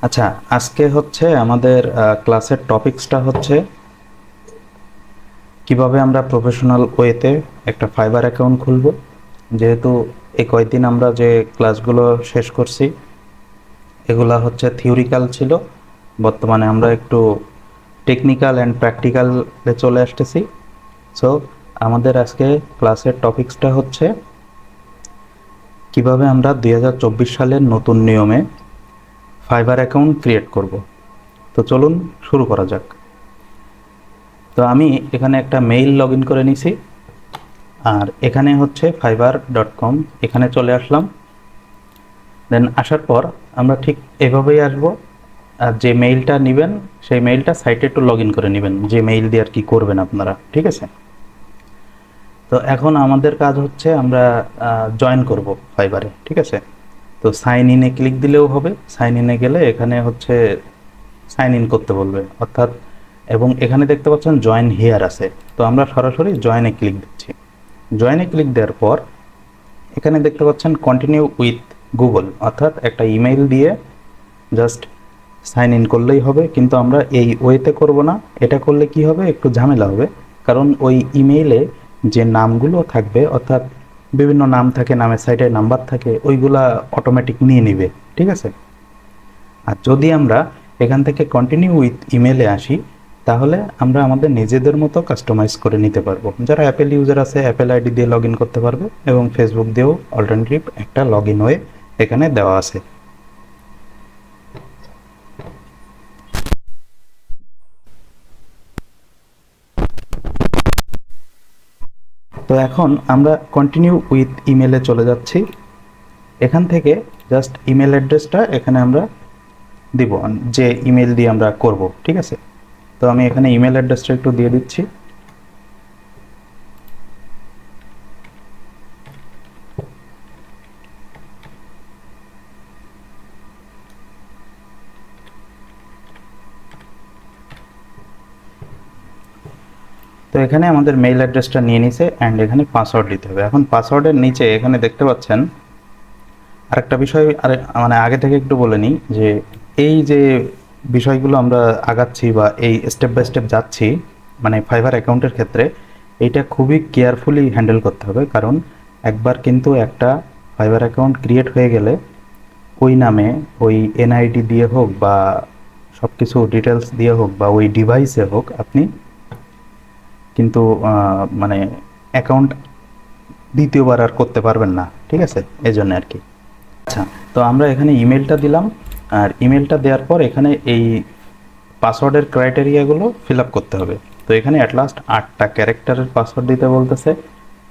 আচ্ছা, আজকে হচ্ছে আমাদের ক্লাসের টপিকসটা হচ্ছে কিভাবে আমরা প্রফেশনাল ওয়েতে একটা ফাইবার অ্যাকাউন্ট খুলব। যেহেতু এই কয়েকদিন আমরা যে ক্লাসগুলো শেষ করছি এগুলা হচ্ছে থিওরিক্যাল ছিল, বর্তমানে আমরা একটু টেকনিক্যাল অ্যান্ড প্র্যাকটিক্যালে চলে আসতেছি। সো আমাদের আজকে ক্লাসের টপিকসটা হচ্ছে কিভাবে আমরা 2024 সালের নতুন নিয়মে ফাইবার অ্যাকাউন্ট ক্রিয়েট করব। তো চলুন শুরু করা যাক। তো আমি এখানে একটা মেইল লগ ইন করে নিছি, আর এখানে হচ্ছে fiverr.com, এখানে চলে আসলাম। দেন আসার পর আমরা ঠিক এভাবেই আসব। আর যে মেইলটা নেবেন সেই মেইলটা সাইটে একটু লগ ইন করে নেবেন, যে মেইল দিয়ে আর কি করবেন আপনারা, ঠিক আছে? তো এখন আমাদের কাজ হচ্ছে আমরা জয়েন করব ফাইবারে, ঠিক আছে? তো সাইন ইনে ক্লিক দিলেও হবে। সাইন ইনে গেলে এখানে হচ্ছে সাইন ইন করতে বলবে, অর্থাৎ এবং এখানে দেখতে পাচ্ছেন জয়েন হিয়ার আছে। তো আমরা সরাসরি জয়েনে ক্লিক দিচ্ছি। জয়েনে ক্লিক দেওয়ার পর এখানে দেখতে পাচ্ছেন কন্টিনিউ উইথ গুগল, অর্থাৎ একটা ইমেইল দিয়ে জাস্ট সাইন ইন করলেই হবে। কিন্তু আমরা এই ওয়েতে করব না। এটা করলে কি হবে, একটু ঝামেলা হবে। কারণ ওই ইমেইলে যে নামগুলো থাকবে, অর্থাৎ বিভিন্ন নাম থাকে, নামের সাইডে নাম্বার থাকে, ওইগুলা অটোমেটিক নিয়ে নিবে, ঠিক আছে? আর যদি আমরা এখান থেকে কন্টিনিউ উইথ ইমেলে আসি, তাহলে আমরা আমাদের নিজেদের মতো কাস্টমাইজ করে নিতে পারবো। যারা অ্যাপেল ইউজার আছে অ্যাপেল আইডি দিয়ে লগ ইন করতে পারবে, এবং ফেসবুক দিয়েও অল্টারনেটিভ একটা লগ ইন ওয়ে এখানে দেওয়া আছে। তো এখন আমরা কন্টিনিউ উইথ ইমেলে চলে যাচ্ছি। এখান থেকে জাস্ট ইমেল অ্যাড্রেসটা এখানে আমরা দিব, যে ইমেল দিয়ে আমরা করব, ঠিক আছে? তো আমি এখানে ইমেল অ্যাড্রেসটা একটু দিয়ে দিচ্ছি। তো এখানে আমাদের মেইল অ্যাড্রেসটা নিয়ে নিছে, অ্যান্ড এখানে পাসওয়ার্ড দিতে হবে। এখন পাসওয়ার্ডের নিচে এখানে দেখতে পাচ্ছেন আরেকটা বিষয়, মানে আগে থেকে একটু বলে নিই যে এই যে বিষয়গুলো আমরা আগাচ্ছি বা এই স্টেপ বাই স্টেপ যাচ্ছি, মানে ফাইবার অ্যাকাউন্টের ক্ষেত্রে এইটা খুবই কেয়ারফুলি হ্যান্ডেল করতে হবে। কারণ একবার কিন্তু একটা ফাইবার অ্যাকাউন্ট ক্রিয়েট হয়ে গেলে ওই নামে ওই এনআইডি দিয়ে হোক বা সব কিছু ডিটেলস দিয়ে হোক বা ওই ডিভাইসে হোক, আপনি কিন্তু মানে অ্যাকাউন্ট দ্বিতীয়বার আর করতে পারবেন না, ঠিক আছে? এই জন্য আর কি। আচ্ছা, তো আমরা এখানে ইমেলটা দিলাম, আর ইমেলটা দেওয়ার পর এখানে এই পাসওয়ার্ডের ক্রাইটেরিয়াগুলো ফিল আপ করতে হবে। তো এখানে অ্যাট লাস্ট 8টা ক্যারেক্টারের পাসওয়ার্ড দিতে বলতেছে।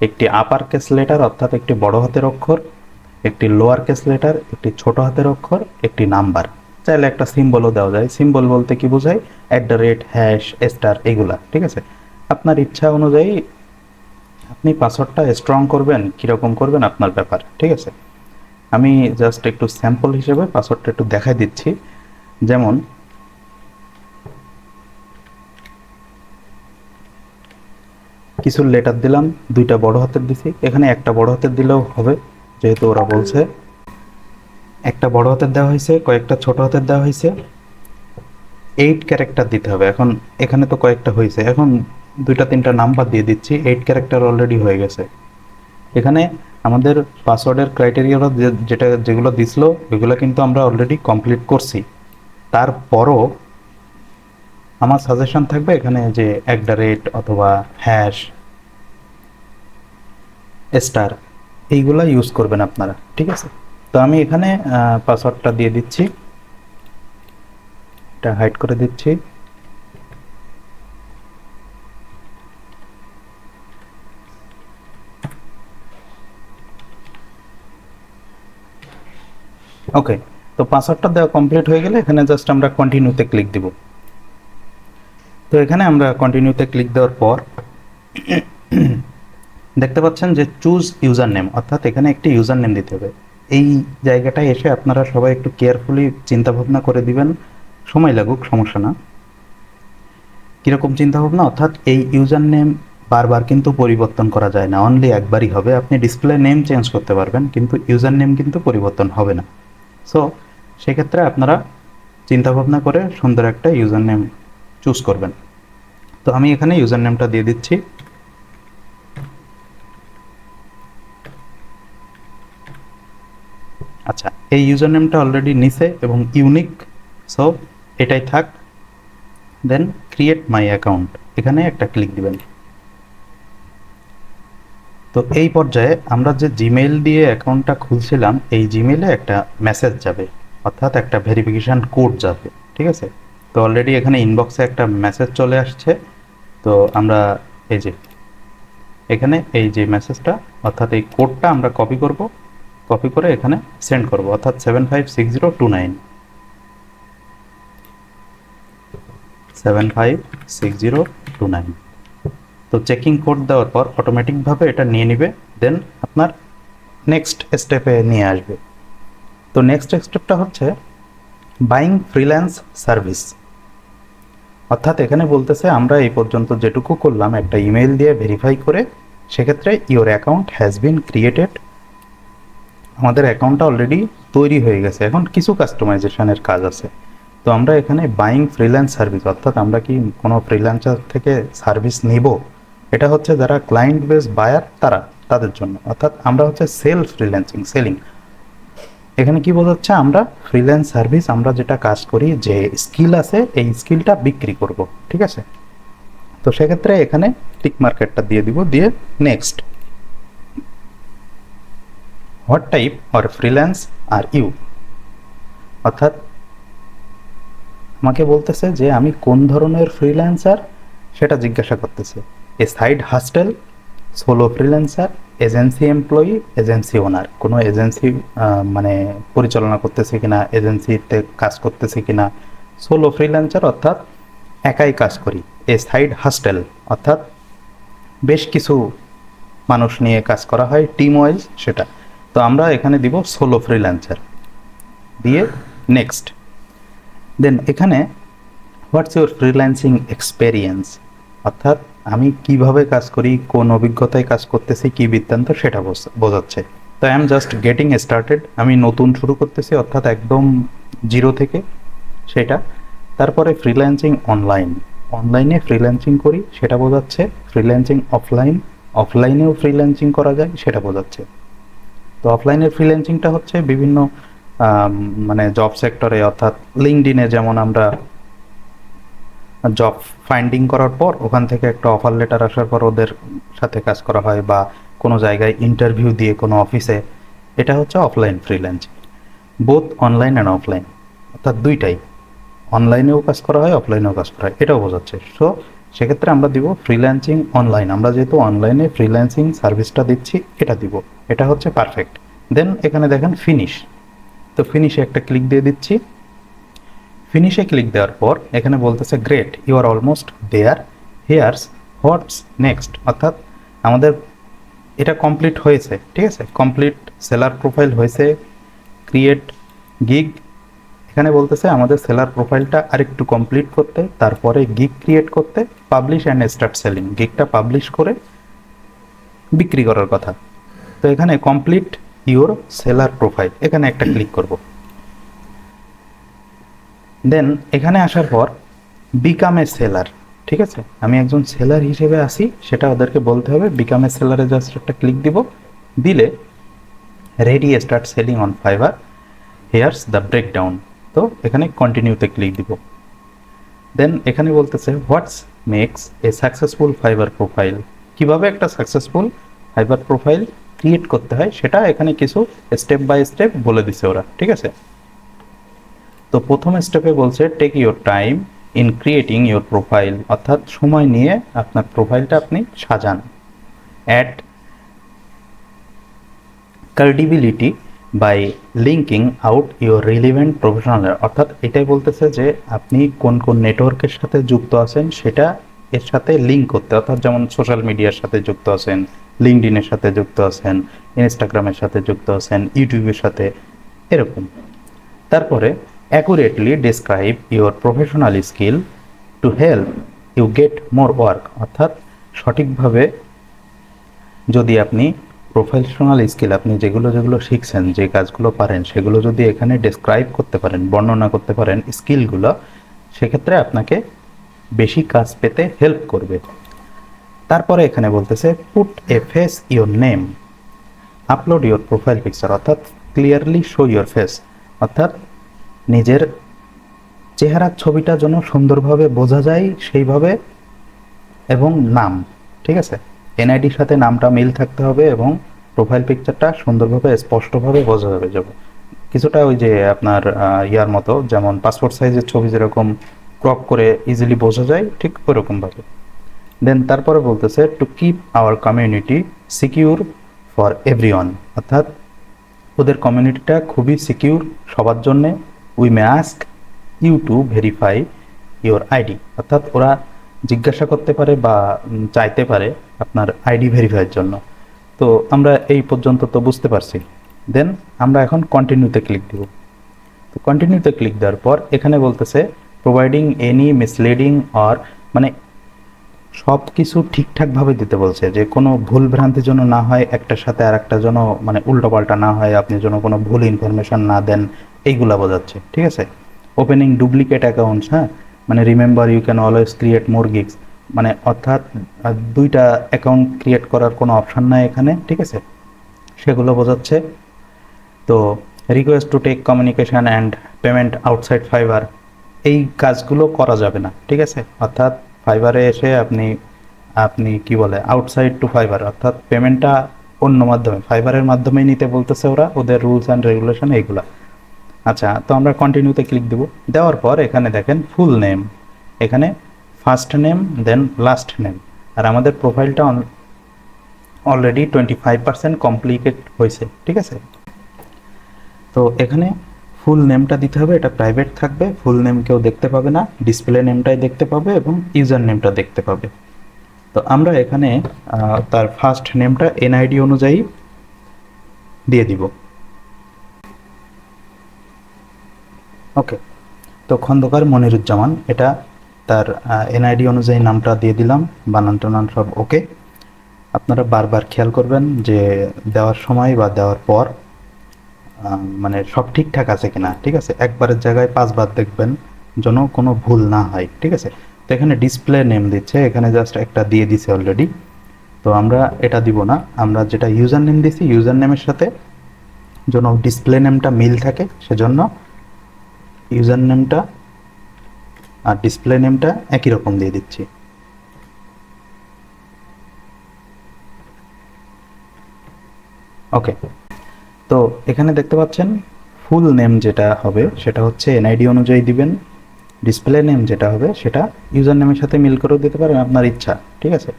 একটি আপার কেস লেটার, অর্থাৎ একটি বড় হাতের অক্ষর, একটি লোয়ার কেস লেটার, একটি ছোট হাতের অক্ষর, একটি নাম্বার। চাইলে একটা সিম্বলও দেওয়া যায়। সিম্বল বলতে কি বোঝায়? @ হ্যাশ স্টার, এগুলা, ঠিক আছে? আপনার ইচ্ছা অনুযায়ী আপনি পাসওয়ার্ডটা স্ট্রং করবেন, কীরকম করবেন আপনার ব্যাপার, ঠিক আছে? আমি জাস্ট একটু স্যাম্পল হিসেবে পাসওয়ার্ডটা একটু দেখাই দিচ্ছি। যেমন কিছু লেটার দিলাম, 2টা বড় হাতের দিছি, এখানে একটা বড় হাতের দিলেও হবে, যেহেতু ওরা বলছে। একটা বড় হাতের দেওয়া হয়েছে, কয়েকটা ছোট হাতের দেওয়া হয়েছে। 8 ক্যারেক্টার দিতে হবে। এখন এখানে তো কয়েকটা হয়েছে, এখন 2টা 3টা নাম্বার দিয়ে দিচ্ছি। 8 ক্যারেক্টার অলরেডি হয়ে গেছে। এখানে আমাদের পাসওয়ার্ডের ক্রাইটেরিয়া যেগুলো দিছিল ওইগুলো কিন্তু আমরা অলরেডি কমপ্লিট করছি। তারপরও আমার সাজেশন থাকবে এখানে যে অথবা হ্যাশ স্টার, এইগুলা ইউজ করবেন আপনারা, ঠিক আছে? তো আমি এখানে পাসওয়ার্ডটা দিয়ে দিচ্ছি, এটা হাইড করে দিচ্ছি। ওকে, তো পাসওয়ার্ডটা দেওয়া কমপ্লিট হয়ে গেলে এখানে জাস্ট আমরা কন্টিনিউতে ক্লিক দিব। তো এখানে আমরা কন্টিনিউতে ক্লিক দেওয়ার পর দেখতে পাচ্ছেন যে চুজ ইউজার নেম, অর্থাৎ এখানে একটি ইউজার নেম দিতে হবে। এই জায়গাটায় এসে আপনারা সবাই একটু কেয়ারফুলি চিন্তা ভাবনা করে দিবেন, সময় লাগুক, সমস্যা না। কীরকম চিন্তা ভাবনা? অর্থাৎ এই ইউজার নেম বারবার কিন্তু পরিবর্তন করা যায় না, অনলি একবারই হবে। আপনি ডিসপ্লে নেম চেঞ্জ করতে পারবেন, কিন্তু ইউজার নেম কিন্তু পরিবর্তন হবে না। সো সেক্ষেত্রে আপনারা চিন্তা ভাবনা করে সুন্দর একটা ইউজার নেম চুজ করবেন। তো আমি এখানে ইউজার নেমটা দিয়ে দিচ্ছি। আচ্ছা, এই ইউজার নেমটা অলরেডি নিছে এবং ইউনিক, সো এটাই থাক। দেন ক্রিয়েট মাই অ্যাকাউন্ট, এখানে একটা ক্লিক দিবেন। তো এই পর্যায়ে আমরা যে জিমেইল দিয়ে অ্যাকাউন্টটা খুলছিলাম, এই জিমেইলে একটা মেসেজ যাবে, অর্থাৎ একটা ভেরিফিকেশান কোড যাবে, ঠিক আছে। তো অলরেডি এখানে ইনবক্সে একটা মেসেজ চলে আসছে। তো আমরা এই যে এখানে এই যে মেসেজটা, অর্থাৎ এই কোডটা আমরা কপি করব, কপি করে এখানে সেন্ড করব, অর্থাৎ 756029 756029। তো চেকিং কোড দেওয়ার পর অটোমেটিকভাবে এটা নিয়ে নিবে, দেন আপনার নেক্সট স্টেপে নিয়ে আসবে। তো নেক্সট স্টেপটা হচ্ছে বাইং ফ্রিল্যান্স সার্ভিস, অর্থাৎ এখানে বলতেছে আমরা এই পর্যন্ত যেটুকু করলাম একটা ইমেল দিয়ে ভেরিফাই করে, সেক্ষেত্রে your account has been created, আমাদের অ্যাকাউন্টটা অলরেডি তৈরি হয়ে গেছে, এখন কিছু কাস্টমাইজেশনের কাজ আছে। তো আমরা এখানে বাইং ফ্রিল্যান্স সার্ভিস, অর্থাৎ আমরা কি কোনো ফ্রিল্যান্সার থেকে সার্ভিস নিব, এটা হচ্ছে যারা ক্লায়েন্ট বেস বায়ার তাদের জন্য, অর্থাৎ আমরা হচ্ছে সেলফ ফ্রিল্যান্সিং সেলিং। এখানে কি বোঝাচ্ছে, আমরা ফ্রিল্যান্স সার্ভিস, আমরা যেটা কাজ করি, যে স্কিল আছে এই স্কিলটা বিক্রি করব, ঠিক আছে। তো সেক্ষেত্রে এখানে টিক মার্কেটটা দিয়ে দিব, দিয়ে next. What type or freelance are you, অর্থাৎ আমাকে বলতেছে যে আমি কোন ধরনের ফ্রিল্যান্সার সেটা জিজ্ঞাসা করতেছে। A side hustle, solo freelancer, agency employee, agency owner, কোনো এজেন্সি মানে পরিচালনা করতেছে কিনা, এজেন্সিতে কাজ করতেছে কিনা, সোলো ফ্রিল্যান্সার অর্থাৎ একাই কাজ করি, এ সাইড হাস্টেল অর্থাৎ বেশ কিছু মানুষ নিয়ে কাজ করা হয় টিম ওয়াইজ সেটা। তো আমরা এখানে দিব সোলো ফ্রিল্যান্সার, দিয়ে নেক্সট। দেন এখানে হোয়াটস ইউর ফ্রিল্যান্সিং এক্সপেরিয়েন্স, অর্থাৎ আমি কিভাবে কাজ করি, কোন অভিজ্ঞতায় কাজ করতেছি, কি বৃত্তান্ত সেটা বোঝাচ্ছে। তো I am just getting started, আমি নতুন শুরু করতেছি, অর্থাৎ একদম জিরো থেকে সেটা। তারপরে ফ্রিল্যান্সিং অনলাইন, অনলাইনে ফ্রিল্যান্সিং করি সেটা বোঝাচ্ছে। ফ্রিল্যান্সিং অফলাইন, অফলাইনেও ফ্রিল্যান্সিং করা যায় সেটা বোঝাচ্ছে। তো অফলাইনের ফ্রিল্যান্সিংটা হচ্ছে বিভিন্ন মানে জব সেক্টরে, অর্থাৎ লিঙ্কডইনে যেমন আমরা জব ফাইন্ডিং করার পর ওখান থেকে একটা অফার লেটার আসার পর ওদের সাথে কাজ করা হয়, বা কোনো জায়গায় ইন্টারভিউ দিয়ে কোনো অফিসে, এটা হচ্ছে offline freelancing. Both online and offline, অর্থাৎ দুইটাই, অনলাইনেও কাজ করা হয়, অফলাইনেও কাজ করা হয়, এটাও বোঝাচ্ছে। সো সেক্ষেত্রে আমরা দিব ফ্রিল্যান্সিং অনলাইন, আমরা যেহেতু অনলাইনে ফ্রিল্যান্সিং সার্ভিসটা দিচ্ছি এটা দিব, এটা হচ্ছে পারফেক্ট। দেন এখানে দেখেন ফিনিশ, তো ফিনিশে একটা ক্লিক দিয়ে দিচ্ছি। ফিনিশে ক্লিক দেওয়ার পর এখানে বলতেছে great, you are almost there, here's what's next, অর্থাৎ আমাদের এটা কমপ্লিট হয়েছে, ঠিক আছে, কমপ্লিট সেলার প্রোফাইল হয়েছে, ক্রিয়েট গিগ। এখানে বলতেছে আমাদের সেলার প্রোফাইলটা আরেকটু কমপ্লিট করতে, তারপরে গিগ ক্রিয়েট করতে, পাবলিশ অ্যান্ড স্টার্ট সেলিং, গিগটা পাবলিশ করে বিক্রি করার কথা। তো এখানে কমপ্লিট ইউর সেলার প্রোফাইল, এখানে একটা ক্লিক করব। দেন এখানে আসার পর বিকাম এ সেলার, ঠিক আছে, আমি একজন সেলার হিসেবে আসি সেটা ওদেরকে বলতে হবে। বিকাম এ সেলারে জাস্ট একটা ক্লিক দিব, দিলে ready start selling on Fiverr, here's the breakdown. তো এখানে কন্টিনিউতে ক্লিক দিব। দেন এখানে বলতেছে what's makes a successful Fiverr profile, কিভাবে একটা সাকসেসফুল ফাইবার প্রোফাইল ক্রিয়েট করতে হয় সেটা এখানে কিছু স্টেপ বাই স্টেপ বলে দিছে ওরা, ঠিক আছে। তো প্রথম স্টেপে বলছে take your time in creating your profile, অর্থাৎ সময় নিয়ে আপনার প্রোফাইলটা আপনি সাজান। Add credibility by linking out your relevant professional, অর্থাৎ এটাই বলতেছে যে আপনি কোন কোন নেটওয়ার্কের সাথে যুক্ত আছেন সেটা এর সাথে লিঙ্ক করতে, অর্থাৎ যেমন সোশ্যাল মিডিয়ার সাথে যুক্ত আছেন, লিঙ্কডইনের সাথে যুক্ত আছেন, ইনস্টাগ্রামের সাথে যুক্ত আছেন, ইউটিউবের সাথে, এরকম। তারপরে accurately describe your professional skill to help you get more work, অর্থাৎ সঠিকভাবে যদি আপনি প্রফেশনাল স্কিল, আপনি যেগুলো যেগুলো শিখছেন, যে কাজগুলো পারেন, সেগুলো যদি এখানে ডেসক্রাইব করতে পারেন, বর্ণনা করতে পারেন স্কিলগুলো, সেক্ষেত্রে আপনাকে বেশি কাজ পেতে হেল্প করবে। তারপরে এখানে বলতেছে put a face your name, upload your profile picture, অর্থাৎ ক্লিয়ারলি শো ইওর ফেস, অর্থাৎ নিজের চেহারার ছবিটা যেন সুন্দরভাবে বোঝা যায় সেইভাবে, এবং নাম, ঠিক আছে, এনআইডির সাথে নামটা মিল থাকতে হবে এবং প্রোফাইল পিকচারটা সুন্দরভাবে স্পষ্টভাবে বোঝা যাবে। কিছুটা ওই যে আপনার ইয়ার মতো, যেমন পাসপোর্ট সাইজের ছবি যেরকম ক্রপ করে ইজিলি বোঝা যায়, ঠিক ওরকমভাবে। দেন তারপরে বলতেছে to keep our community secure for everyone, অর্থাৎ ওদের কমিউনিটিটা খুবই সিকিউর সবার জন্যে। We may ask you to verify your ID, অর্থাৎ ওরা জিজ্ঞাসা করতে পারে বা চাইতে পারে আপনার আইডি ভেরিফাইয়ের জন্য। তো আমরা এই পর্যন্ত তো বুঝতে পারছি। দেন আমরা এখন কন্টিনিউতে ক্লিক দেব। তো কন্টিনিউতে ক্লিক দেওয়ার পর এখানে বলতেছে প্রোভাইডিং এনি মিসলিডিং অর, মানে সব কিছু ঠিকঠাকভাবে দিতে বলছে, যে কোনো ভুল ভ্রান্তি যেন না হয়, একটার সাথে আর একটা যেন মানে উল্টোপাল্টা না হয়, আপনি যেন কোনো ভুল ইনফরমেশন না দেন, এইগুলা বোঝাচ্ছে, ঠিক আছে। ওপেনিং ডুপ্লিকেট অ্যাকাউন্টস, হ্যাঁ, মানে remember you can always create more gigs, মানে অর্থাৎ দুইটা অ্যাকাউন্ট ক্রিয়েট করার কোনো অপশান নাই এখানে, ঠিক আছে, সেগুলো বোঝাচ্ছে। তো request to take communication and payment outside Fiverr, এই কাজগুলো করা যাবে না, ঠিক আছে, অর্থাৎ ফাইবারে এসে আপনি আপনি কি বলে আউটসাইড টু ফাইবার, অর্থাৎ পেমেন্টটা অন্য মাধ্যমে, ফাইবারের মাধ্যমেই নিতে বলতেছে ওরা, ওদের রুলস অ্যান্ড রেগুলেশন এইগুলা। আচ্ছা, তো আমরা কন্টিনিউতে ক্লিক দেব। দেওয়ার পর এখানে দেখেন ফুল নেম, এখানে ফার্স্ট নেম দেন লাস্ট নেম, আর আমাদের প্রোফাইলটা অলরেডি 25% কমপ্লিটেড হয়েছে, ঠিক আছে। তো এখানে ফুল নেমটা দিতে হবে, এটা প্রাইভেট থাকবে, ফুল নেম কেউ দেখতে পাবে না, ডিসপ্লে নেমটাই দেখতে পাবে এবং ইউজার নেমটা দেখতে পাবে। তো আমরা এখানে তার ফার্স্ট নেমটা এনআইডি অনুযায়ী দিয়ে দিব। ওকে, তো খন্দকার মনিরুজ্জামান, এটা তার এনআইডি অনুযায়ী নামটা দিয়ে দিলাম, বানান টানান সব ওকে। আপনারা বারবার খেয়াল করবেন যে দেওয়ার সময় বা দেওয়ার পর মানে সব ঠিকঠাক আছে কিনা, ঠিক আছে, একবারের জায়গায় 5 বার দেখবেন যেন কোনো ভুল না হয়, ঠিক আছে। তো এখানে ডিসপ্লে নেম দিচ্ছে, এখানে জাস্ট একটা দিয়ে দিছে অলরেডি, তো আমরা এটা দিব না, আমরা যেটা ইউজার নেম দিছি ইউজার নেমের সাথে যেন ডিসপ্লে নেমটা মিল থাকে, সেজন্য ইউজার নেমটা আর ডিসপ্লে নেমটা একই রকম দিয়ে দিচ্ছি। ওকে, তো এখানে দেখতে পাচ্ছেন ফুল নেম যেটা হবে সেটা হচ্ছে এনআইডি অনুযায়ী দিবেন, ডিসপ্লে নেম যেটা হবে সেটা ইউজার নেমের সাথে মিল করেও দিতে পারেন, আপনার ইচ্ছা, ঠিক আছে,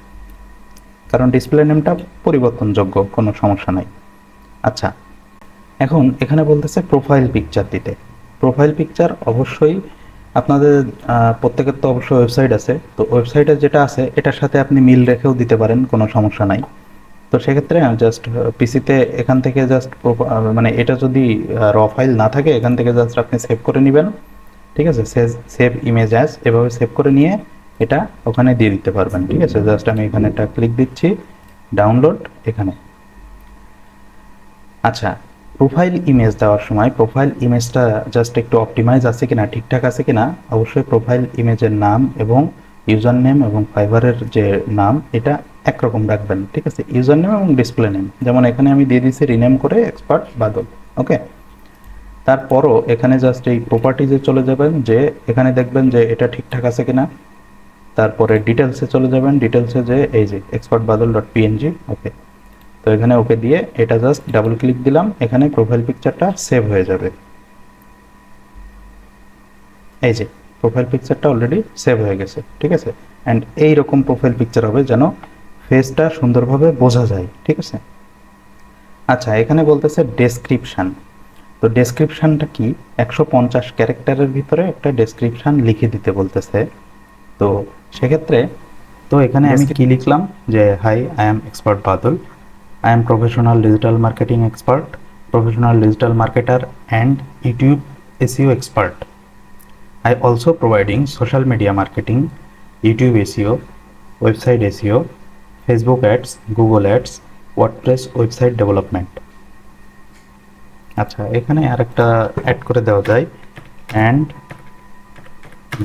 কারণ ডিসপ্লে নেমটা পরিবর্তনযোগ্য, কোনো সমস্যা নাই। আচ্ছা, এখন এখানে বলতেছে প্রোফাইল পিকচার দিতে। প্রোফাইল পিকচার অবশ্যই আপনাদের প্রত্যেকের তো অবশ্যই ওয়েবসাইট আছে, তো ওয়েবসাইটে যেটা আছে এটার সাথে আপনি মিল রেখেও দিতে পারেন, কোনো সমস্যা নাই। তো সেক্ষেত্রে জাস্ট পিসিতে এখান থেকে জাস্ট মানে এটা যদি র ফাইল না থাকে এখান থেকে জাস্ট আপনি সেভ করে নেবেন, ঠিক আছে, সেভ ইমেজ অ্যাজ, এভাবে সেভ করে নিয়ে এটা ওখানে দিয়ে দিতে পারবেন, ঠিক আছে। জাস্ট আমি এখানে একটা ক্লিক দিচ্ছি, ডাউনলোড এখানে। আচ্ছা, প্রোফাইল ইমেজ দেওয়ার সময় প্রোফাইল ইমেজটা জাস্ট একটু অপটিমাইজ আছে কিনা, ঠিকঠাক আছে কিনা, অবশ্যই প্রোফাইল ইমেজের নাম এবং ইউজার নেম এবং ফাইবারের যে নাম এটা একরকম রাখবেন, ঠিক আছে, ইউজার নেম এবং ডিসপ্লে নেম, যেমন এখানে আমি দিয়ে দিয়েছি রিনেম করে এক্সপার্ট বাদল, ওকে। তারপরও এখানে জাস্ট এই প্রপার্টিজে চলে যাবেন, যে এখানে দেখবেন যে এটা ঠিকঠাক আছে কিনা, তারপরে ডিটেলসে চলে যাবেন, ডিটেলসে যে এই যে এক্সপার্ট বাদল ডট পিএনজি, ওকে। তো এখানে ওকে দিয়ে এটা জাস্ট ডাবল ক্লিক দিলাম, এখানে প্রোফাইল পিকচারটা সেভ হয়ে যাবে, এই যে প্রোফাইল পিকচারটা অলরেডি সেভ হয়ে গেছে, ঠিক আছে। অ্যান্ড এইরকম প্রোফাইল পিকচার হবে যেন ফেসটা সুন্দরভাবে বোঝা যায়, ঠিক আছে। আচ্ছা, এখানে বলতেছে ডেসক্রিপশান। তো ডেসক্রিপশানটা কি, 150 ক্যারেক্টারের ভিতরে একটা ডেসক্রিপশান লিখে দিতে বলতেছে। তো সেক্ষেত্রে তো এখানে আমি কি লিখলাম যে hi, I am expert Badal, I am professional digital marketing expert, professional digital marketer and YouTube SEO expert. I also providing social media marketing, YouTube SEO, website SEO, Facebook ads, Google ads, WordPress website development. আচ্ছা, এখানে আরেকটা add করে দেওয়া যায়, and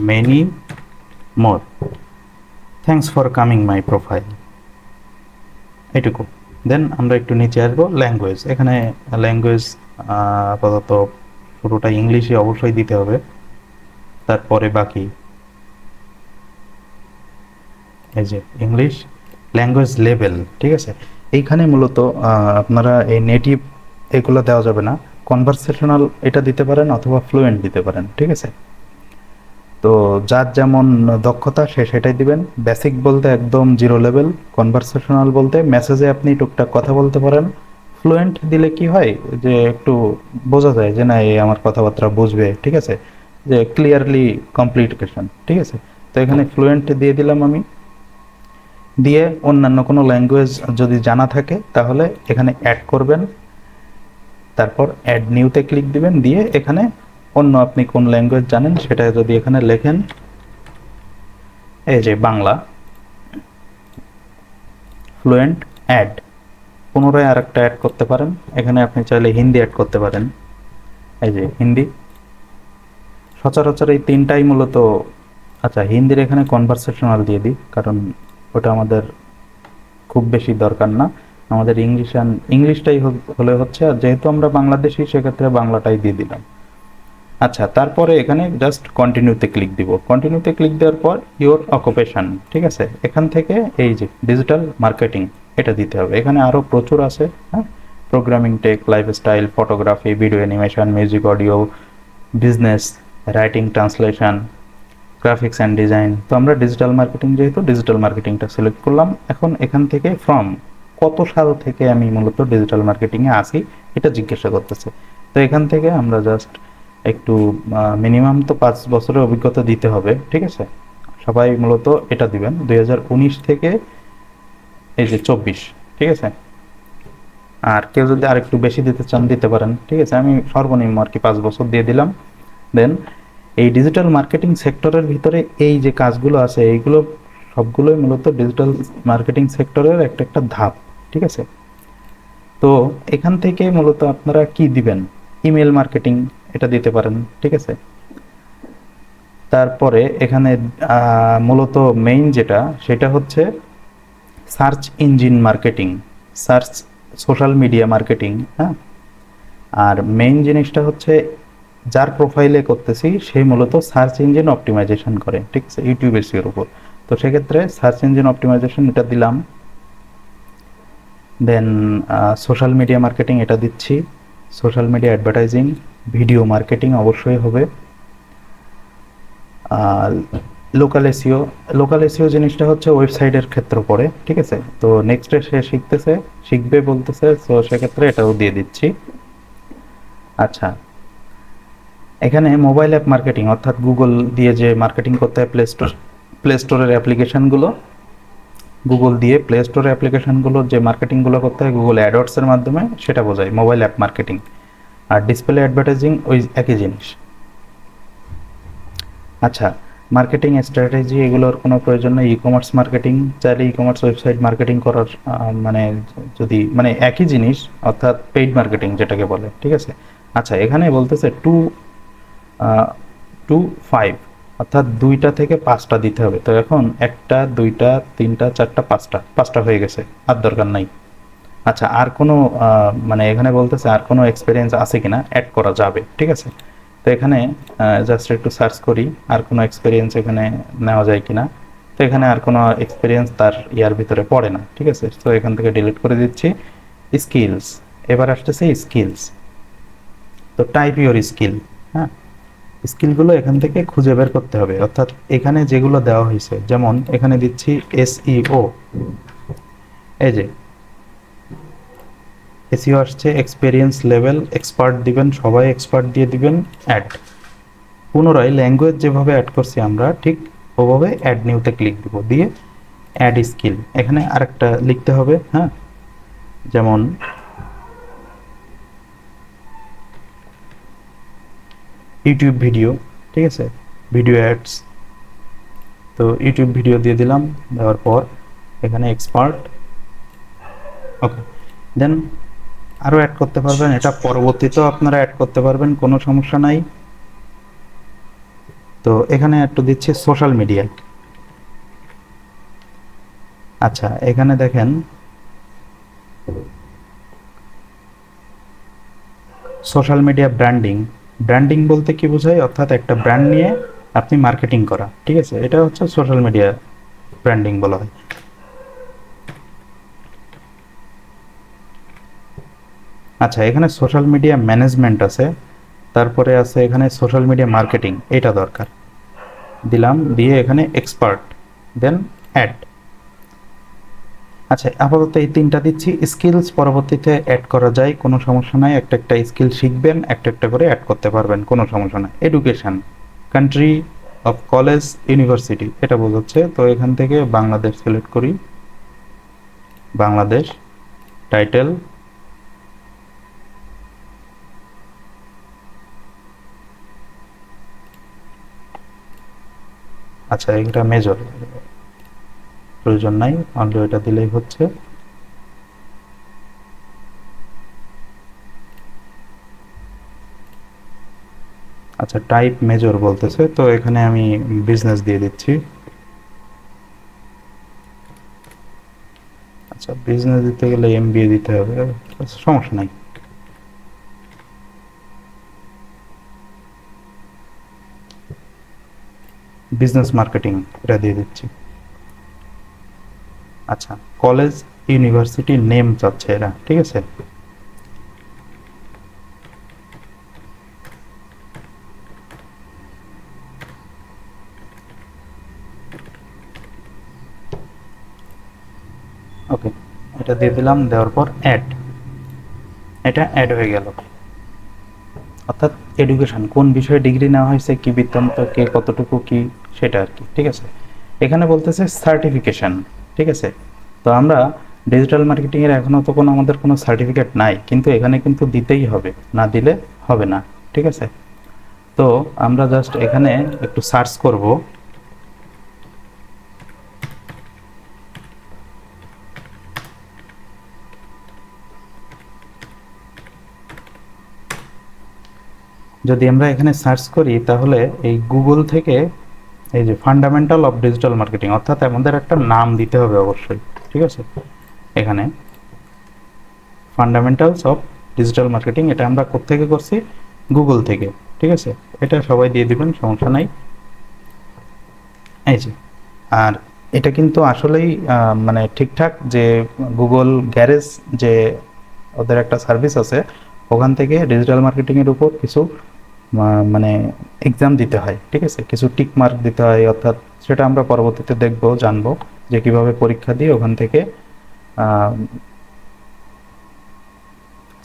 many more, thanks for coming my profile, এটুকু। দেন আমরা একটু নিচে আসবো, ল্যাঙ্গুয়েজ। এখানে ল্যাঙ্গুয়েজ আপাতত পুরোটা ইংলিশে অবশ্যই দিতে হবে, তারপরে বাকি এই যে ইংলিশ ল্যাঙ্গুয়েজ লেভেল, ঠিক আছে। এইখানে মূলত আপনারা এই নেটিভ এগুলো দেওয়া যাবে না, কনভারসেশনাল এটা দিতে পারেন অথবা ফ্লুয়েন্ট দিতে পারেন, ঠিক আছে। তো যার যেমন দক্ষতা সে সেটাই দিবেন। বেসিক বলতে একদম জিরো লেভেল, কনভারসেশনাল বলতে মেসেজে আপনি টুকটাক কথা বলতে পারেন, ফ্লুয়েন্ট দিলে কি হয় যে একটু বোঝা যায় যে না এই আমার কথাবার্তা বুঝবে, ঠিক আছে, যে ক্লিয়ারলি কমপ্লিকেশন, ঠিক আছে। তো এখানে ফ্লুয়েন্ট দিয়ে দিলাম আমি। দিয়ে অন্যান্য কোনো ল্যাঙ্গুয়েজ যদি জানা থাকে তাহলে এখানে অ্যাড করবেন, তারপর অ্যাড নিউতে ক্লিক দিবেন, দিয়ে এখানে অন্য আপনি কোন ল্যাঙ্গুয়েজ জানেন সেটা যদি এখানে লেখেন, এই যে বাংলা ফ্লুয়েন্ট অ্যাড, পুনরায় আর একটা অ্যাড করতে পারেন। এখানে আপনি চাইলে হিন্দি অ্যাড করতে পারেন, এই যে হিন্দি। সচরাচর এই তিনটাই মূলত, আচ্ছা হিন্দির এখানে কনভারসেশনাল দিয়ে দিই, কারণ ওটা আমাদের খুব বেশি দরকার না, আমাদের ইংলিশটাই হলে হচ্ছে। আর যেহেতু আমরা বাংলাদেশি সেক্ষেত্রে বাংলাটাই দিয়ে দিলাম। আচ্ছা, তারপরে এখানে জাস্ট কন্টিনিউতে ক্লিক দিব। কন্টিনিউতে ক্লিক দেওয়ার পর ইওর অকুপেশন, ঠিক আছে। এখান থেকে এই যে ডিজিটাল মার্কেটিং এটা দিতে হবে। এখানে আরও প্রচুর আছে, হ্যাঁ, programming, tech, lifestyle, photography, video animation, music, audio, business, writing, translation, graphics and design. তো আমরা ডিজিটাল মার্কেটিং, যেহেতু ডিজিটাল মার্কেটিংটা সিলেক্ট করলাম। এখন এখান থেকে ফ্রম কত সাল থেকে আমি মূলত ডিজিটাল মার্কেটিংয়ে আসি এটা জিজ্ঞাসা করতেছে। তো এখান থেকে আমরা জাস্ট একটু মিনিমাম তো 5 বছরের অভিজ্ঞতা দিতে হবে, ঠিক আছে। সবাই মূলত এটা দিবেন 2019 থেকে এই যে 24, ঠিক আছে। আর কেউ যদি আর একটু বেশি দিতে চান দিতে পারেন, ঠিক আছে। আমি সর্বনিম্ন আর কি 5 বছর দিয়ে দিলাম। দেন এই ডিজিটাল মার্কেটিং সেক্টরের ভিতরে এই যে কাজগুলো আছে এইগুলো সবগুলোই মূলত ডিজিটাল মার্কেটিং সেক্টরের একটা একটা ধাপ, ঠিক আছে। তো এখান থেকে মূলত আপনারা কি দিবেন, ইমেল মার্কেটিং এটা দিতে পারেন, ঠিক আছে। তারপরে এখানে মূলত মেইন যেটা সেটা হচ্ছে search engine marketing, search social media marketing, হ্যাঁ। আর মেইন জিনিসটা হচ্ছে যার প্রোফাইলে করতেছি সে মূলত সার্চ ইঞ্জিন অপটিমাইজেশন করে, ঠিক আছে, ইউটিউব এসইওর উপর। তো সেক্ষেত্রে সার্চ ইঞ্জিন অপটিমাইজেশন এটা দিলাম। দেন সোশ্যাল মিডিয়া মার্কেটিং এটা দিচ্ছি, social media advertising, video marketing অবশ্যই হবে। লোকাল এসইও, লোকাল এসইও জিনিসটা হচ্ছে ওয়েবসাইটের ক্ষেত্রে পড়ে, ঠিক আছে। তো নেক্সটে সে শিখবে বলতেছে, তো সেক্ষেত্রে এটাও দিয়ে দিচ্ছি। আচ্ছা, এখানে মোবাইল অ্যাপ মার্কেটিং অর্থাৎ গুগল দিয়ে যে মার্কেটিং করতে হয়, প্লে স্টোরের অ্যাপ্লিকেশানগুলো, গুগল দিয়ে প্লে স্টোরের অ্যাপ্লিকেশানগুলো যে মার্কেটিংগুলো করতে হয় গুগল অ্যাডওয়ার্ডসের মাধ্যমে, সেটা বোঝায় মোবাইল অ্যাপ মার্কেটিং। আর ডিসপ্লে অ্যাডভার্টাইজিং ওই একই জিনিস। আচ্ছা, মার্কেটিং স্ট্র্যাটেজি এগুলোর কোনো প্রয়োজন নেই। ই কমার্স মার্কেটিং চাইলে ই কমার্স ওয়েবসাইট মার্কেটিং করার মানে যদি মানে একই জিনিস, অর্থাৎ পেইড মার্কেটিং যেটাকে বলে, ঠিক আছে। আচ্ছা, এখানে বলতেছে 2 to 5, অর্থাৎ 2টা থেকে 5টা দিতে হবে। তো এখন 1টা 2টা 3টা 4টা 5টা হয়ে গেছে, আর দরকার নাই। আচ্ছা, আর কোনো মানে এখানে বলতেছে আর কোনো এক্সপিরিয়েন্স আছে কিনা অ্যাড করা যাবে, ঠিক আছে। তো এখানে জাস্ট একটু সার্চ করি আর কোনো এক্সপিরিয়েন্স এখানে নেওয়া যায় কিনা। তো এখানে আর কোনো এক্সপিরিয়েন্স তার ইয়ার ভিতরে পড়ে না, ঠিক আছে। তো এখান থেকে ডিলিট করে দিচ্ছি। স্কিলস, এবার আসতেছে স্কিলস। তো টাইপ ইউর স্কিল, হ্যাঁ, স্কিলগুলো এখান থেকে খুঁজে বের করতে হবে। অর্থাৎ এখানে যেগুলো দেওয়া হয়েছে, যেমন এখানে দিচ্ছি এসইও, এই যে এসইও আসছে, এক্সপেরিয়েন্স লেভেল এক্সপার্ট দিবেন, সবাই এক্সপার্ট দিয়ে দিবেন। অ্যাড, পুনরায় ল্যাঙ্গুয়েজ যেভাবে অ্যাড করছি আমরা ঠিক ওভাবে অ্যাড নিউতে ক্লিক দিব, দিয়ে অ্যাড স্কিল এখানে আরেকটা লিখতে হবে, হ্যাঁ, যেমন ইউটিউব ভিডিও, ঠিক আছে, ভিডিও অ্যাডস। তো ইউটিউব ভিডিও দিয়ে দিলাম, দেওয়ার পর এখানে এক্সপার্ট, ওকে। দেন আরও অ্যাড করতে পারবেন, এটা পরবর্তীতেও আপনারা অ্যাড করতে পারবেন, কোনো সমস্যা নাই। তো এখানে একটু দিচ্ছি সোশ্যাল মিডিয়া। আচ্ছা, এখানে দেখেন সোশ্যাল মিডিয়া ব্র্যান্ডিং। ব্র্যান্ডিং বলতে কি বোঝায়, অর্থাৎ একটা ব্র্যান্ড নিয়ে আপনি মার্কেটিং করা, ঠিক আছে, এটা হচ্ছে সোশ্যাল মিডিয়া ব্র্যান্ডিং বলা হয়। আচ্ছা, এখানে সোশ্যাল মিডিয়া ম্যানেজমেন্ট আছে, তারপরে আছে এখানে সোশ্যাল মিডিয়া মার্কেটিং, এটা দরকার দিলাম, দিয়ে এখানে এক্সপার্ট, দেন অ্যাড। আচ্ছা, আপাতত এই তিনটা দিচ্ছি। স্কিলস পরবর্তীতে অ্যাড করা যায়, কোনো সমস্যা নাই, একটা একটা স্কিল শিখবেন, একটা একটা করে অ্যাড করতে পারবেন, কোনো সমস্যা নাই। Education, country of college university এটা বোঝাচ্ছে, তো এখান থেকে বাংলাদেশ সিলেক্ট করি, বাংলাদেশ। টাইটেল, আচ্ছা এটা মেজর, প্রয়োজন নাই, অনলি ওইটা দিলেই হচ্ছে। আচ্ছা, টাইপ মেজর বলতেছে, তো এখানে আমি বিজনেস দিয়ে দিচ্ছি। আচ্ছা, বিজনেস দিতে গেলে এমবিএ দিতে হবে, আচ্ছা, সমস্যা নাই। বিজনেস মার্কেটিং এটা দিয়ে দিচ্ছি। আচ্ছা, কলেজ ইউনিভার্সিটি নেম চাচ্ছে এরা, ঠিক আছে। ওকে, এটা দিয়ে দিলাম, দেওয়ার পর অ্যাড, এটা অ্যাড হয়ে গেল। অর্থাৎ এডুকেশন, কোন বিষয়ে ডিগ্রি নেওয়া হয়েছে, কি বৃত্তান্ত, কে কতটুকু কি, সেটা আর কি, ঠিক আছে। এখানে বলতেছে সার্টিফিকেশন, ঠিক আছে। তো আমরা ডিজিটাল মার্কেটিংয়ের এখনও তো কোনো আমাদের কোনো সার্টিফিকেট নাই, কিন্তু এখানে কিন্তু দিতেই হবে, না দিলে হবে না, ঠিক আছে। তো আমরা জাস্ট এখানে একটু সার্চ করব, যদি আমরা এখানে সার্চ করি তাহলে এই গুগল থেকে এই যে ফান্ডামেন্টাল অফ ডিজিটাল মার্কেটিং, অর্থাৎ আমাদের একটা নাম দিতে হবে অবশ্যই, ঠিক আছে। এখানে ফান্ডামেন্টালস অফ ডিজিটাল মার্কেটিং, এটা আমরা কোত্থেকে করছি, গুগল থেকে, ঠিক আছে। এটা সবাই দিয়ে দিবেন, সমস্যা নাই। এই যে, আর এটা কিন্তু আসলেই মানে ঠিকঠাক, যে গুগল গ্যারেজ, যে ওদের একটা সার্ভিস আছে, ওখান থেকে ডিজিটাল মার্কেটিংয়ের উপর কিছু মানে এক্সাম দিতে হয়, ঠিক আছে, কিছু টিক মার্ক দিতে হয়, অর্থাৎ সেটা আমরা পরবর্তীতে দেখবো, জানবো যে কিভাবে পরীক্ষা দিয়ে ওখান থেকে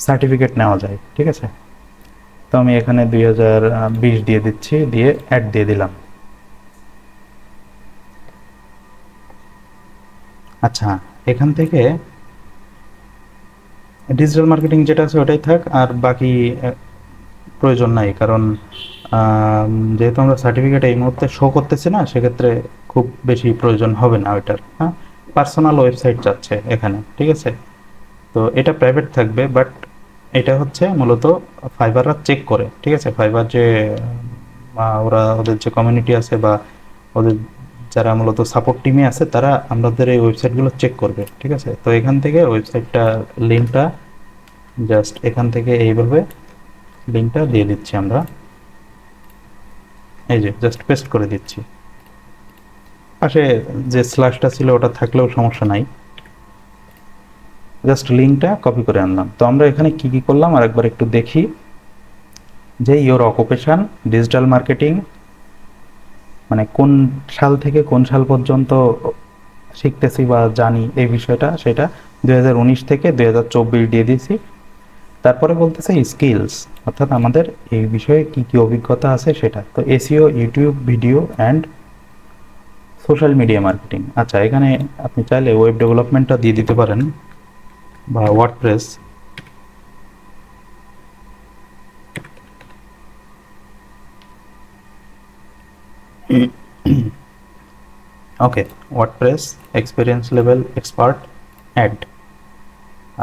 সার্টিফিকেট নেওয়া যায়, ঠিক আছে। তো আমি এখানে 2020 দিয়ে দিচ্ছি, দিয়ে অ্যাড দিয়ে দিলাম। আচ্ছা, এখান থেকে ডিজিটাল মার্কেটিং যেটা আছে ওটাই থাক, আর বাকি প্রয়োজন নাই, কারণ যেহেতু আমরা সার্টিফিকেট এই মুহূর্তে শো করতেছি না, সেক্ষেত্রে খুব বেশি প্রয়োজন হবে না ওইটার। হ্যাঁ, পার্সোনাল ওয়েবসাইট চাচ্ছে এখানে, ঠিক আছে। তো এটা প্রাইভেট থাকবে, বাট এটা হচ্ছে মূলত ফাইবাররা চেক করে, ঠিক আছে। ফাইবার যে ওরা, ওদের যে কমিউনিটি আছে বা ওদের যারা মূলত সাপোর্ট টিমে আছে, তারা আমাদের এই ওয়েবসাইটগুলো চেক করবে, ঠিক আছে। তো এখান থেকে ওয়েবসাইটটা লিঙ্কটা জাস্ট এখান থেকে এইভাবে লিঙ্কটা দিয়ে দিচ্ছি আমরা, এই যে জাস্ট পেস্ট করে দিচ্ছি। পাশে যে স্ল্যাশটা ছিল ওটা থাকলেও সমস্যা নাই, জাস্ট লিঙ্কটা কপি করে আনলাম। তো আমরা এখানে কি কি করলাম আরেকবার একটু দেখি, যে ইওর অকুপেশন ডিজিটাল মার্কেটিং, মানে কোন সাল থেকে কোন সাল পর্যন্ত শিখতেছি বা জানি এই বিষয়টা, সেটা 2019 থেকে 2024 দিয়ে দিয়েছি। তারপরে বলতেছে স্কিলস, অর্থাৎ আমাদের এই বিষয়ে কি কি অভিজ্ঞতা আছে সেটা। তো SEO, YouTube video and social media marketing. আচ্ছা, এখানে আপনি চাইলে ওয়েব ডেভেলপমেন্টটা দিয়ে দিতে পারেন, বা WordPress. Okay, WordPress experience level expert, add.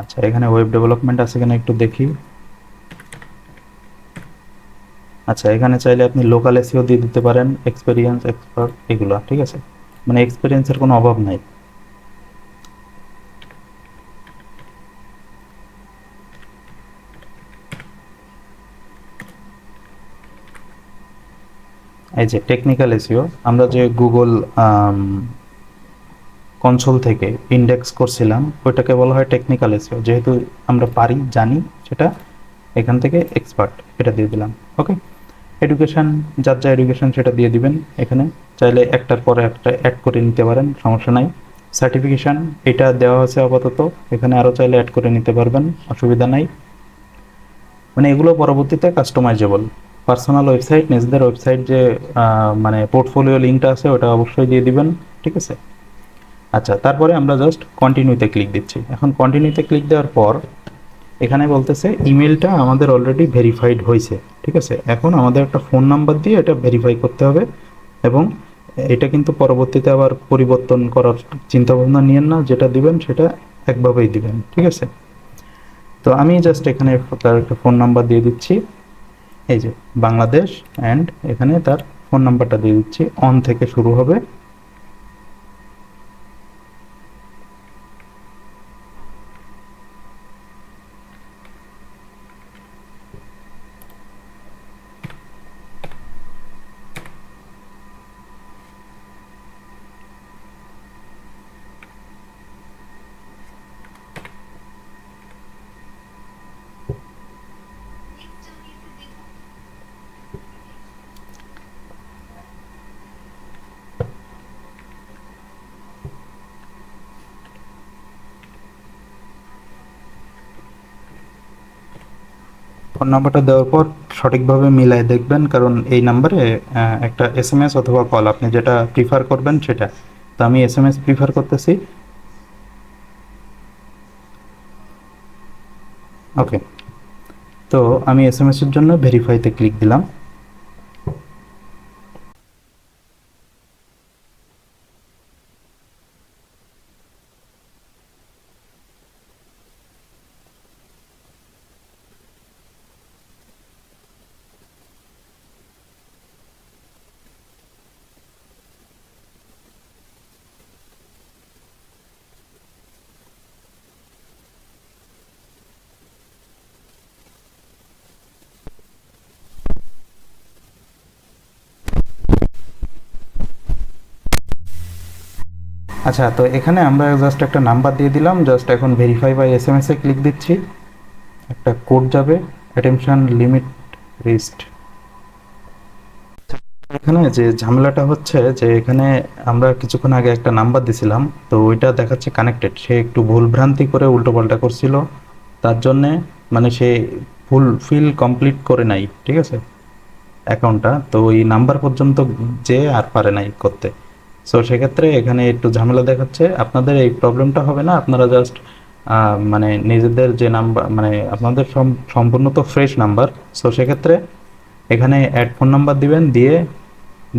আচ্ছা, এখানে ওয়েব ডেভেলপমেন্ট আছে কিনা একটু দেখি। আচ্ছা, এখানে চাইলে আপনি লোকাল এসইও দিয়ে দিতে পারেন, এক্সপেরিয়েন্স, এক্সপার্ট, এগুলো ঠিক আছে, মানে এক্সপেরিয়েন্সের কোনো অভাব নাই। এই যে টেকনিক্যাল এসইও, আমরা যে গুগল কনসোল থেকে ইন্ডেক্স করছিলাম ওইটাকে বলা হয় টেকনিক্যাল এসইও, যেহেতু আমরা পারি জানি সেটা, এখান থেকে এক্সপার্ট এটা দিয়ে দিলাম। ওকে, এডুকেশন, যার যা এডুকেশন সেটা দিয়ে দিবেন। এখানে চাইলে একটার পরে একটা অ্যাড করে নিতে পারেন, সমস্যা নাই। সার্টিফিকেশান এটা দেওয়া আছে আপাতত, এখানে আরও চাইলে অ্যাড করে নিতে পারবেন, অসুবিধা নাই। মানে এগুলো পরবর্তীতে কাস্টমাইজেবল। পার্সোনাল ওয়েবসাইট, নিজেদের ওয়েবসাইট যে মানে পোর্টফোলিও লিঙ্কটা আছে ওটা অবশ্যই দিয়ে দিবেন, ঠিক আছে। আচ্ছা, তারপরে আমরা জাস্ট কন্টিনিউতে ক্লিক দিচ্ছি। এখন কন্টিনিউতে ক্লিক দেওয়ার পর এখানে বলতেছে ইমেলটা আমাদের অলরেডি ভেরিফাইড হয়েছে, ঠিক আছে। এখন আমাদের একটা ফোন নাম্বার দিয়ে এটা ভেরিফাই করতে হবে, এবং এটা কিন্তু পরবর্তীতে আবার পরিবর্তন করার চিন্তা ভাবনা নিয়েন না, যেটা দিবেন সেটা একভাবেই দিবেন, ঠিক আছে। তো আমি জাস্ট এখানে তার একটা ফোন নাম্বার দিয়ে দিচ্ছি, এই যে বাংলাদেশ, অ্যান্ড এখানে তার ফোন নাম্বারটা দিয়ে দিচ্ছি, অন থেকে শুরু হবে। ফোন নাম্বারটা দেওয়ার পর সঠিকভাবে মিলায় দেখবেন, কারণ এই নাম্বারে একটা এসএমএস অথবা কল, আপনি যেটা প্রিফার করবেন সেটা। তো আমি এসএমএস প্রিফার করতেছি। ওকে, তো আমি এসএমএসের জন্য ভেরিফাইতে ক্লিক দিলাম। আচ্ছা, তো এখানে আমরা জাস্ট একটা নাম্বার দিয়ে দিলাম, জাস্ট এখন ভেরিফাই বাই এসএমএস এ ক্লিক দিচ্ছি, একটা কোড যাবে, অ্যাটেনশন লিমিট রিস্ট। এখানে যে ঝামেলাটা হচ্ছে যে এখানে আমরা কিছুক্ষণ আগে একটা নাম্বার দিছিলাম, তো ওইটা দেখাচ্ছে কানেক্টেড, সে একটু ভুল ভ্রান্তি করে উল্টোপাল্টা করছিল, তার জন্যে মানে সে ফিল কমপ্লিট করে নাই, ঠিক আছে, অ্যাকাউন্টটা, তো ওই নাম্বার পর্যন্ত যে আর পারে নাই করতে। সো সেক্ষেত্রে এখানে একটু ঝামেলা দেখাচ্ছে। আপনাদের এই প্রবলেমটা হবে না, আপনারা জাস্ট মানে নিজেদের যে নাম্বার, মানে আপনাদের সম্পূর্ণ তো ফ্রেশ নাম্বার, সো সেক্ষেত্রে এখানে অ্যাড ফোন নাম্বার দিবেন, দিয়ে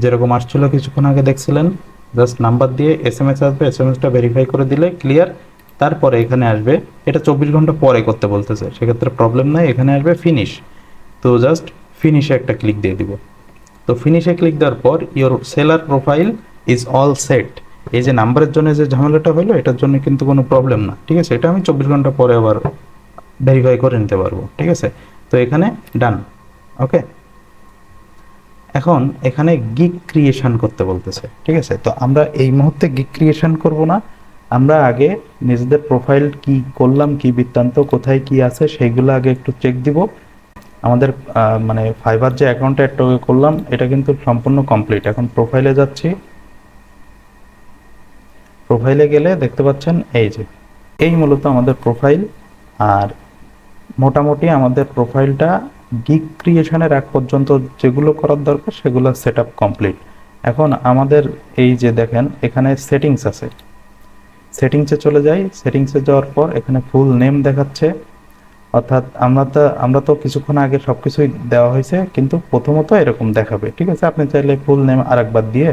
যেরকম আসছিল কিছুক্ষণ আগে দেখছিলেন, জাস্ট নাম্বার দিয়ে এসএমএস আসবে, এসএমএসটা ভেরিফাই করে দিলে ক্লিয়ার। তারপরে এখানে আসবে, এটা 24 ঘন্টা পরে করতে বলতেছে, সেক্ষেত্রে প্রবলেম নাই, এখানে আসবে ফিনিশ। তো জাস্ট ফিনিশে একটা ক্লিক দিয়ে দিব। তো ফিনিশে ক্লিক দেওয়ার পর your seller profile is all set. এই যে নাম্বারের জন্য যে ঝামেলাটা হলো এটার জন্য কিন্তু কোনো প্রবলেম না, ঠিক আছে, এটা আমি 24 ঘন্টা পরে আবার ভেরিফাই করে নিতে পারবো, ঠিক আছে। তো এখানে ডান। ওকে, এখন এখানে গিগ ক্রিয়েশন করতে বলতেছে, ঠিক আছে। তো আমরা এই মুহূর্তে গিগ ক্রিয়েশন করব না, আমরা আগে নিজেদের প্রোফাইল কি করলাম, কি বৃত্তান্ত, কোথায় কি আছে সেইগুলো আগে একটু চেক দিব। আমাদের মানে ফাইবার যে অ্যাকাউন্টটা একটা করলাম এটা কিন্তু সম্পূর্ণ কমপ্লিট। এখন প্রোফাইলে যাচ্ছি, প্রোফাইলে গেলে দেখতে পাচ্ছেন এই যে এই মূলত আমাদের প্রোফাইল। আর মোটামুটি আমাদের প্রোফাইলটা গিগ ক্রিয়েশনের আগ পর্যন্ত যেগুলো করার দরকার সেগুলো সেট আপ কমপ্লিট। এখন আমাদের এই যে দেখেন এখানে সেটিংস আছে, সেটিংসে চলে যাই। সেটিংসে যাওয়ার পর এখানে ফুল নেম দেখাচ্ছে, অর্থাৎ আমরা তো কিছুক্ষণ আগে সব কিছুই দেওয়া হয়েছে, কিন্তু প্রথমত এরকম দেখাবে, ঠিক আছে। আপনি চাইলে ফুল নেম আরেকবার দিয়ে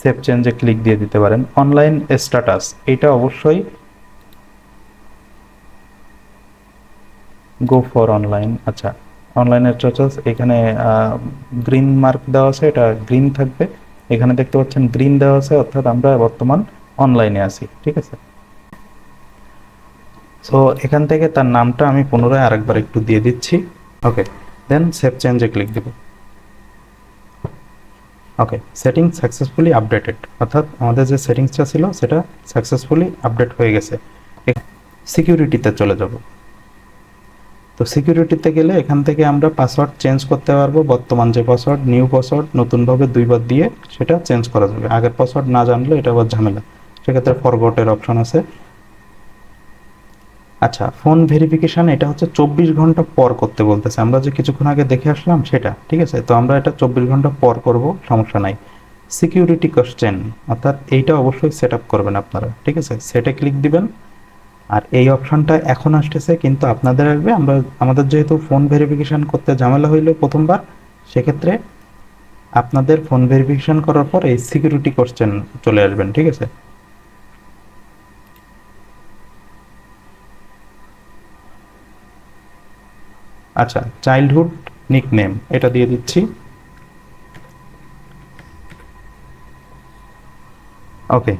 সেভ চেঞ্জে ক্লিক দিয়ে দিতে পারেন। অনলাইন স্ট্যাটাস, এইটা অবশ্যই গো ফর অনলাইন। আচ্ছা, অনলাইনের চয়েস এখানে গ্রিন মার্ক দেওয়া আছে, এটা গ্রিন থাকবে। এখানে দেখতে পাচ্ছেন গ্রিন দেওয়া আছে, অর্থাৎ আমরা বর্তমান অনলাইনে আছি, ঠিক আছে। সো এখান থেকে তার নামটা আমি পুনরায় আরেকবার একটু দিয়ে দিচ্ছি। ওকে, দেন সেভ চেঞ্জে ক্লিক দেব। ওকে, সেটিং সাকসেসফুলি আপডেটেড, অর্থাৎ আমাদের যে সেটিংসটা ছিল সেটা সাকসেসফুলি আপডেট হয়ে গেছে। সিকিউরিটিতে চলে যাব। তো সিকিউরিটিতে গেলে এখান থেকে আমরা পাসওয়ার্ড চেঞ্জ করতে পারবো। বর্তমান যে পাসওয়ার্ড, নিউ পাসওয়ার্ড নতুনভাবে 2বার দিয়ে সেটা চেঞ্জ করা যাবে। আগের পাসওয়ার্ড না জানলে এটা আবার ঝামেলা, সেক্ষেত্রে ফরগটের অপশন আছে। আচ্ছা, ফোন ভেরিফিকেশন এটা হচ্ছে 24 ঘন্টা পর করতে বলতেছে। আমরা যে কিছুক্ষণ আগে দেখে আসলাম সেটা, ঠিক আছে। তো আমরা এটা 24 ঘন্টা পর করব, সমস্যা নাই। সিকিউরিটি কোশ্চেন, অর্থাৎ এইটা অবশ্যই সেট আপ করবেন আপনারা, ঠিক আছে। সেটে ক্লিক দিবেন। আর এই অপশনটা এখন আসতেছে, কিন্তু আপনাদের আসবে। আমাদের যেহেতু ফোন ভেরিফিকেশন করতে ঝামেলা হইলো প্রথমবার, সেক্ষেত্রে আপনাদের ফোন ভেরিফিকেশন করার পর এই সিকিউরিটি কোশ্চেন চলে আসবেন, ঠিক আছে। আচ্ছা, চাইল্ডহুড নিকনেম এটা দিয়ে দিচ্ছি। ওকে,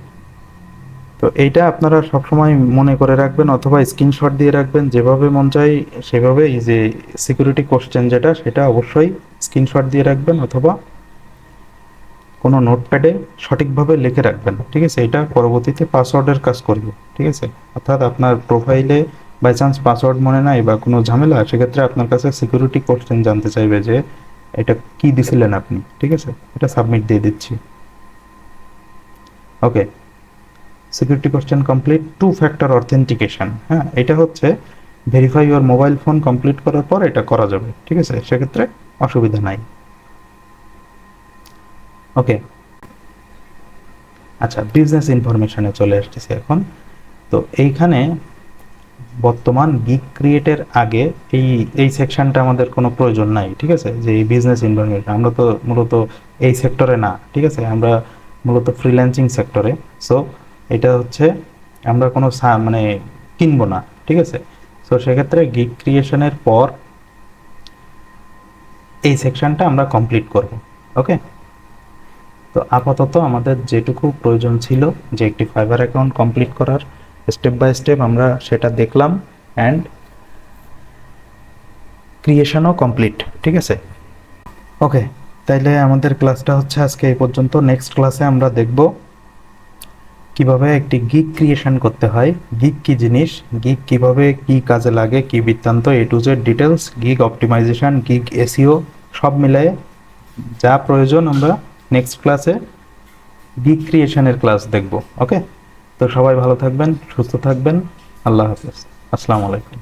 তো এইটা আপনারা সবসময় মনে করে রাখবেন অথবা স্ক্রিনশট দিয়ে রাখবেন, যেভাবে মন চাই সেভাবে। এই যে সিকিউরিটি কোশ্চেন যেটা, সেটা অবশ্যই স্ক্রিনশট দিয়ে রাখবেন অথবা কোনো নোটপ্যাডে সঠিকভাবে লিখে রাখবেন, ঠিক আছে। এটা পরবর্তীতে পাসওয়ার্ডের কাজ করবে, ঠিক আছে। অর্থাৎ আপনার প্রোফাইলে বাই চান্স পাসওয়ার্ড মনে নাই বা কোনো ঝামেলা, সেক্ষেত্রে আপনার কাছে সিকিউরিটি কোশ্চেন জানতে চাইবে যে এটা কি দিছিলেন আপনি, ঠিক আছে। এটা সাবমিট দিয়ে দিচ্ছি। Okay, security question complete. 2 factor authentication, হ্যাঁ, এটা হচ্ছে verify your mobile phone complete করার পর এটা করা যাবে, ঠিক আছে। সেক্ষেত্রে অসুবিধা নাই। ওকে, আচ্ছা, বিজনেস ইনফরমেশনে চলে আসতেছি এখন। তো এইখানে বর্তমান গিগ ক্রিয়েটের আগে এই এই সেকশনটা আমাদের কোনো প্রয়োজন নাই, ঠিক আছে। যে এই বিজনেস ইনফরমেশন, আমরা তো মূলত এই সেক্টরে না, ঠিক আছে। আমরা মূলত ফ্রিল্যান্সিং সেক্টরে। সো এটা হচ্ছে আমরা কোনো মানে কিনবো না, ঠিক আছে। সো সেক্ষেত্রে গিগ ক্রিয়েশনের পর এই সেকশনটা আমরা কমপ্লিট করব। ওকে, তো আপাতত আমাদের যেটুকু প্রয়োজন ছিল যে একটি ফাইবার অ্যাকাউন্ট কমপ্লিট করার, স্টেপ বাই স্টেপ আমরা সেটা দেখলাম, অ্যান্ড ক্রিয়েশনও কমপ্লিট, ঠিক আছে। ওকে, তাইলে আমাদের ক্লাসটা হচ্ছে আজকে এই পর্যন্ত। নেক্সট ক্লাসে আমরা দেখব কিভাবে একটি গিগ ক্রিয়েশন করতে হয়, গিগ কি জিনিস, গিগ কিভাবে কি কাজে লাগে, কি বৃত্তান্ত, A to Z details, gig optimization, gig SEO সব মিলায়ে যা প্রয়োজন আমরা নেক্সট ক্লাসে গিগ ক্রিয়েশনের ক্লাস দেখব। ওকে, তো সবাই ভালো থাকবেন, সুস্থ থাকবেন। আল্লাহ হাফেজ, আসসালামু আলাইকুম।